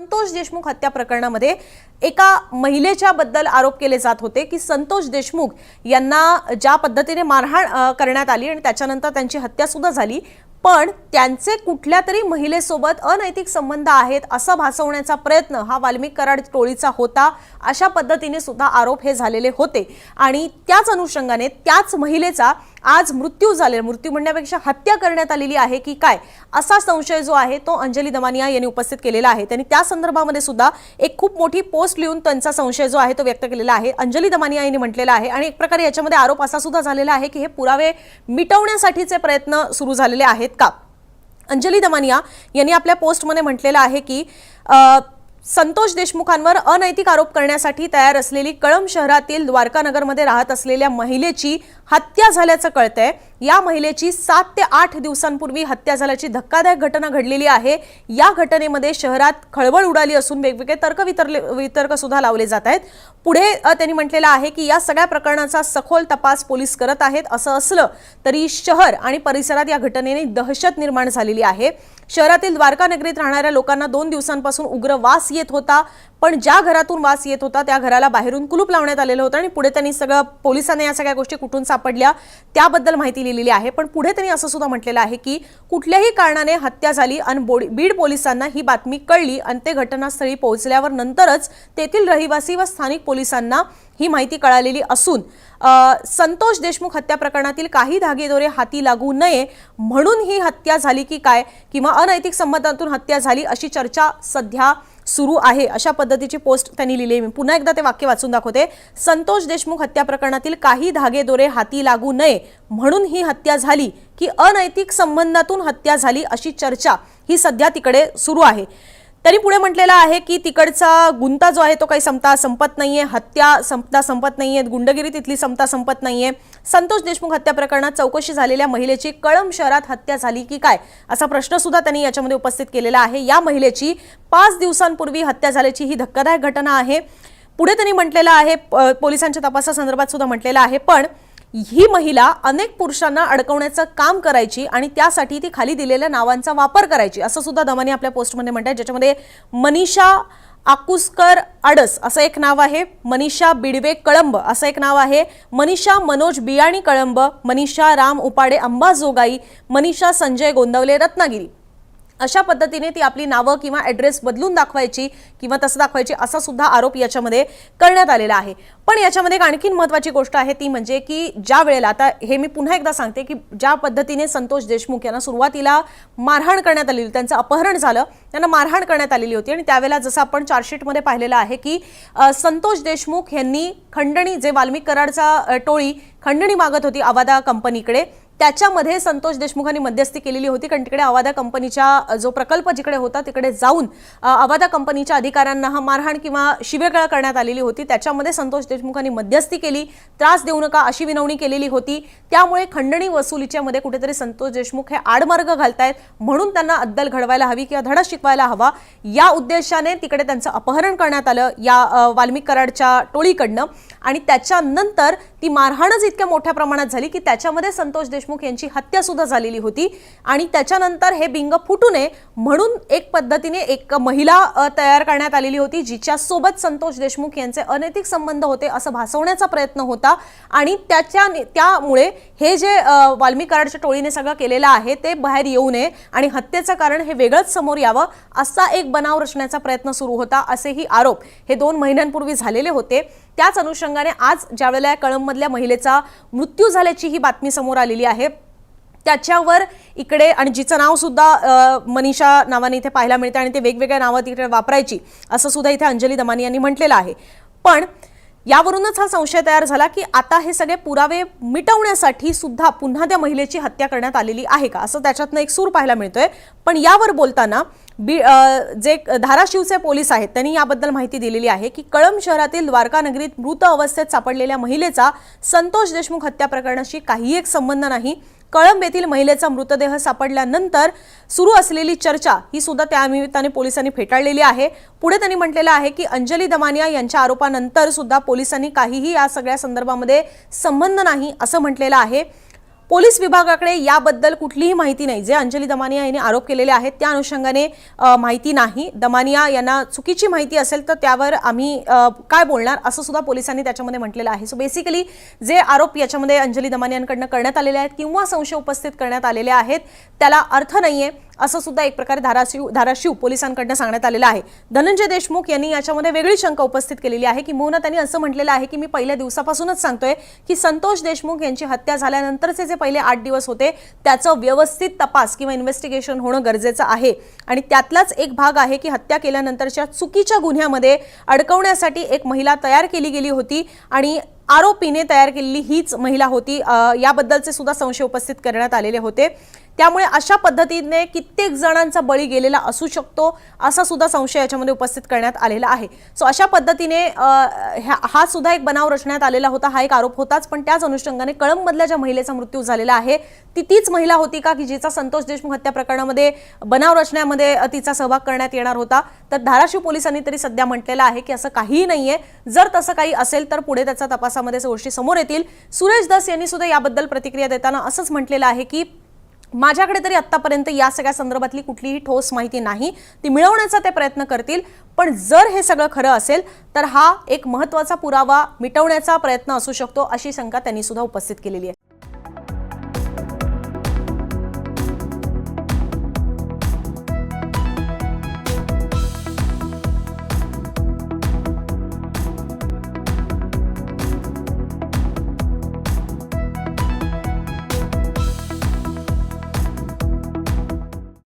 संतोष देशमुख हत्या प्रकरणामध्ये एका महिलेच्या बद्दल आरोप केले जात होते की संतोष देशमुख यांना ज्या पद्धतीने मारहाण करण्यात आली आणि त्याच्यानंतर त्यांची हत्या सुद्धा झाली, पण त्यांचे कुठल्या तरी महिलेसोबत अनैतिक संबंध आहेत असं भासवण्याचा प्रयत्न हा वाल्मिक कराड टोळीचा होता, अशा पद्धतीने सुद्धा आरोप हे झालेले होते। आणि त्याच अनुषंगाने त्याच महिलेचा आज मृत्यू झालेला, मृत्यू म्हणण्यापेक्षा हत्या करण्यात आलेली आहे की काय असा संशय जो आहे तो अंजली दमानिया यांनी उपस्थित केलेला आहे। त्यांनी त्या संदर्भामध्ये सुद्धा एक खूप मोठी पोस्ट लिहून त्यांचा संशय जो आहे तो व्यक्त केलेला आहे। अंजली दमानिया यांनी म्हटलेलं आहे आणि एक प्रकारे याच्यामध्ये आरोप असा सुद्धा झालेला आहे की हे पुरावे मिटवण्यासाठीचे प्रयत्न सुरू झालेले आहेत का। अंजली दमानिया यांनी आपल्या पोस्टमध्ये म्हटलेलं आहे की संतोष देशमुखांवर अनैतिक आरोप करण्यासाठी तयार असलेली कळंब शहरातील द्वारकानगरमध्ये राहत असलेल्या महिलेची हत्या झाल्याचं कळतंय। या महिलेची 7 ते 8 दिवसांपूर्वी हत्या झाल्याची धक्कादायक घटना घडलेली आहे। या घटनेमध्ये शहरात खळबळ उडाली असून वेगवेगळे वितर्क सुद्धा लावले जात आहेत। पुढे त्यांनी म्हटलेलं आहे की या सगळ्या प्रकरणाचा सखोल तपास पोलीस करत आहेत। असं असलं तरी शहर आणि परिसरात या घटनेने दहशत निर्माण झालेली आहे। शहरातील द्वारका नगरीत राहणाऱ्या लोकांना 2 दिवसांपासून उग्र वास येत होता, पण ज्या घरातून वास येत होता त्या घराला बाहेरून कुलूप लावण्यात आलेलं होतं आणि पुढे त्यांनी सगळं पोलिसांना या सगळ्या गोष्टी कुठून सापडल्या त्याबद्दल माहिती लिहिलेली आहे। पण पुढे त्यांनी असं सुद्धा म्हटलेलं आहे की कुठल्याही कारणाने हत्या झाली आणि बीड पोलिसांना ही बातमी कळली आणि ते घटनास्थळी पोहोचल्यावर नंतरच तेथील रहिवासी व स्थानिक पोलिसांना ही माहिती कळालेली असून संतोष देशमुख हत्या प्रकरणातील काही धागेदोरे हाती लागू नये म्हणून ही हत्या झाली की काय किंवा अनैतिक संबंधातून हत्या झाली अशी चर्चा सध्या सुरू आहे, अशा पद्धतीची पोस्ट त्यांनी लिहिली। मी पुन्हा एकदा ते वाक्य वाचून दाखवते। संतोष देशमुख हत्या प्रकरणातील काही धागेदोरे हाती लागू नये म्हणून ही हत्या झाली की अनैतिक संबंधातून हत्या झाली अशी चर्चा ही सध्या तिकडे सुरू आहे। त्यांनी पुढे म्हटलेलं आहे की तिकडचा गुंता जो आहे तो काही संपत नाहीये, हत्या संपत नाहीये, गुंडगिरी तिथली संपत नाहीये। संतोष देशमुख हत्या प्रकरणात चौकशी झालेल्या महिलेची कळंब शहरात हत्या झाली की काय असा प्रश्न सुद्धा त्यांनी याच्यामध्ये उपस्थित केलेला आहे। या महिलेची 5 दिवसांपूर्वी हत्या झाल्याची ही धक्कादायक घटना आहे। पुढे त्यांनी म्हटलेलं आहे पोलिसांच्या तपासासंदर्भात सुद्धा म्हटलेलं आहे, पण ही महिला अनेक पुरुषांना अडकवण्याचं काम करायची आणि त्यासाठी ती खाली दिलेल्या नावांचा वापर करायची असं सुद्धा दमानी आपल्या पोस्टमध्ये म्हणतात, ज्याच्यामध्ये मनीषा आकुसकर अडस असं एक नाव आहे, मनीषा बिडवे कळंब असं एक नाव आहे, मनीषा मनोज बियाणी कळंब, मनीषा राम उपाडे अंबाजोगाई, मनीषा संजय गोंदवले रत्नागिरी अशा पद्धतीने ती आपली नावं किंवा ॲड्रेस बदलून दाखवायची किंवा तसं दाखवायची असा सुद्धा आरोप याच्यामध्ये करण्यात आलेला आहे। पण याच्यामध्ये एक आणखीन महत्त्वाची गोष्ट आहे ती म्हणजे की ज्या वेळेला आता हे मी पुन्हा एकदा सांगते की ज्या पद्धतीने संतोष देशमुख यांना सुरुवातीला मारहाण करण्यात आलेली, त्यांचं अपहरण झालं, त्यांना मारहाण करण्यात आलेली होती आणि त्यावेळेला जसं आपण चार्जशीटमध्ये पाहिलेलं आहे की संतोष देशमुख यांनी खंडणी जे वाल्मिक कराडचा टोळी खंडणी मागत होती अवादा कंपनीकडे, त्याच्यामध्ये संतोष देशमुखांनी मध्यस्थी केलेली होती। कारण तिकडे अवादा कंपनीचा जो प्रकल्प जिकडे होता तिकडे जाऊन अवादा कंपनीच्या अधिकाऱ्यांना हा मारहाण किंवा शिवेगाळ करण्यात आलेली होती, त्याच्यामध्ये संतोष देशमुखांनी मध्यस्थी केली, त्रास देऊ नका अशी विनवणी केलेली होती। त्यामुळे खंडणी वसुलीच्या मध्ये कुठेतरी संतोष देशमुख हे आडमार्ग घालतायत म्हणून त्यांना अद्दल घडवायला हवी किंवा धडा शिकवायला हवा या उद्देशाने तिकडे त्यांचं अपहरण करण्यात आलं या वाल्मिक कराडच्या टोळीकडनं आणि त्याच्यानंतर ती मारहाणच इतक्या मोठ्या प्रमाणात झाली की त्याच्यामध्ये संतोष देशमुख यांची हत्या सुद्धा झालेली होती आणि त्याच्यानंतर हे बिंग फुटू नये म्हणून एक पद्धतीने एक महिला तयार करण्यात आलेली होती जिच्या सोबत संतोष देशमुख यांचे अनैतिक संबंध होते असं भासवण्याचा प्रयत्न होता आणि त्यामुळे हे जे वाल्मिक कराडच्या टोळीने सगळं केलेलं आहे ते बाहेर येऊ नये आणि हत्येचं कारण हे वेगळंच समोर यावं असा एक बनाव रचण्याचा प्रयत्न सुरू होता, असेही आरोप हे 2 महिन्यांपूर्वी झालेले होते। त्याच अनुषंगाने आज ज्यावेळेला कळंबमधल्या महिलेचा मृत्यू झाल्याची ही बातमी समोर आलेली आहे त्याच्यावर इकडे आणि जिचं नाव सुद्धा मनीषा नावाने इथे पाहायला मिळते आणि ते वेगवेगळ्या नावं तिकडे वापरायची असं सुद्धा इथे अंजली दमानी यांनी म्हटलेलं आहे। पण यावरूनच हा संशय तयार झाला की आता हे सगळे पुरावे मिटवण्यासाठी सुद्धा पुन्हा त्या महिलेची हत्या करण्यात आलेली आहे का असं त्याच्यातनं एक सूर पाहायला मिळतोय। पण यावर बोलताना जे धाराशिवचे पोलीस आहेत त्यांनी याबद्दल माहिती दिलेली आहे की कळंब शहरातील द्वारका नगरीत मृत अवस्थेत सापडलेल्या महिलेचा संतोष देशमुख हत्या प्रकरणाशी काही एक संबंध नाही। कळंब येथील महिलेचा मृतदेह सापडल्यानंतर सुरू असलेली चर्चा ही सुद्धा त्या निमित्ताने पोलिसांनी फेटाळलेली आहे। पुढे त्यांनी म्हटलेलं आहे की अंजली दमानिया यांच्या आरोपानंतर सुद्धा पोलिसांनी काहीही या सगळ्या संदर्भामध्ये संबंध नाही असं म्हटलेलं आहे। पोलीस विभागाकडे याबद्दल कुठलीही माहिती नाही. जे अंजली दमानिया यांनी आरोप केलेले आहेत त्या अनुषंगाने माहिती नाही. दमानिया यांना चुकीची माहिती असेल तर त्यावर आम्ही काय बोलणार असं सुद्धा पोलिसांनी त्याच्यामध्ये म्हटलेलं आहे. सो बेसिकली जे आरोप याच्यामध्ये अंजली दमानियांकडनं करण्यात आलेले आहेत किंवा संशय उपस्थित करण्यात आलेले आहेत त्याला अर्थ नाहीये असं सुद्धा एक प्रकारे धाराशिव पोलिसांकडनं सांगण्यात आलेलं आहे. धनंजय देशमुख यांनी याच्यामध्ये वेगळी शंका उपस्थित केलेली आहे की मोहना त्यांनी असं म्हटलेलं आहे की मी पहिल्या दिवसापासूनच सांगतोय की संतोष देशमुख यांची हत्या झाल्यानंतरचे जे पहिले 8 दिवस होते त्याचं व्यवस्थित तपास किंवा इन्व्हेस्टिगेशन होणं गरजेचं आहे आणि त्यातलाच एक भाग आहे की हत्या केल्यानंतरच्या चुकीच्या गुन्ह्यामध्ये अडकवण्यासाठी एक महिला तयार केली गेली होती आणि आरोपीने तयार केलेली हीच महिला होती. याबद्दलचे सुद्धा संशय उपस्थित करण्यात आलेले होते. त्यामुळे अशा पद्धतीने कित्येक जणांचा बळी गेलेला असू शकतो असा सुद्धा संशय याच्यामध्ये उपस्थित करण्यात आलेला आहे. सो अशा पद्धतीने हा सुद्धा एक बनाव रचण्यात आलेला होता. हा एक आरोप होताच, पण त्याच अनुषंगाने कळंबमधल्या ज्या महिलेचा मृत्यू झालेला आहे ती तीच महिला होती का की जिचा संतोष देशमुख हत्या प्रकरणामध्ये बनाव रचण्यामध्ये तिचा सहभाग करण्यात येणार होता. तर धाराशिव पोलिसांनी तरी सध्या म्हटलेलं आहे की असं काहीही नाहीये. जर तसं काही असेल तर पुढे त्याच्या तपासामध्ये गोष्टी समोर येतील. सुरेश दस यांनी सुद्धा याबद्दल प्रतिक्रिया देताना असंच म्हटलेलं आहे की माझ्याकडे तरी आतापर्यंत या सगळ्या संदर्भातली कुठलीही ठोस माहिती नाही. ती मिळवण्याचा ते प्रयत्न करतील, पण जर हे सगळं खरं असेल तर हा एक महत्त्वाचा पुरावा मिटवण्याचा प्रयत्न असू शकतो अशी शंका त्यांनी सुद्धा उपस्थित केलेली आहे.